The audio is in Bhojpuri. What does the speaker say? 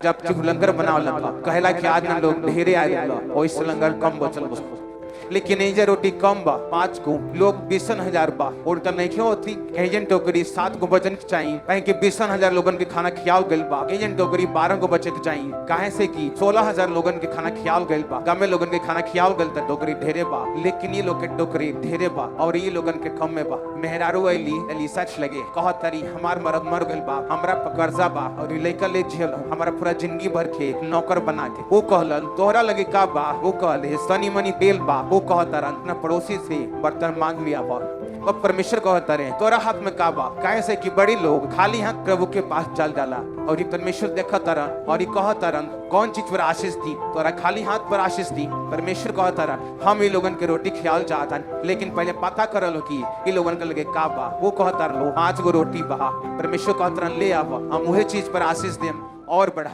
जब लंगर बनावल कहला कि आज ना लोग ढेरे आए वैसे लंगर कम बचल बस, लेकिन एजे रोटी कम बा 5 गो लोग 20,000 बा और त नहीं होती एजेंट टोकरी 7 गो बचन के चाहिए कहीं कि 20,000 लोगन के खाना खियाल गइल बा। एजेंट टोकरी 12 गो बचे के चाहिए काहे से कि 16,000 लोगन के खाना खियाल गइल बा। गामे लोगन के खाना खियाल गइल त टोकरी ढेरे बा, लेकिन ये लोग के टोकरी ढेरे बा और ये लोगन के कम में बा। मेहरारू एलिसा लगे कहत तारी हमार मरद मर गइल बा, हमरा पर कर्जा बा और लइका ले झेल हमारा पूरा जिंदगी भर के नौकर बना के। वो कहलन तोहरा लगे का बा, वो कहले सनी मनी बेल बा। वो कहता अपना पड़ोसी से बर्तन मांग लिया बा। और परमेश्वर कहता रहे तोरा हाथ में का बा, कैसे कि बड़ी लोग खाली हाथ प्रभु के पास चल जाला और ये परमेश्वर देखा तरह और ये कहा तरह कौन चीज पर आशीष दी, तोरा खाली हाथ पर आशीष दी। परमेश्वर कहता रहा हम ये लोगन के रोटी खियाल चाहता, लेकिन पहले पता करल कि ये लोगन के लगे का बा। वो कहता लो 5 गो रोटी बा। परमेश्वर कहता ले आवा हम वही चीज पर आशीष देम और बढ़ा।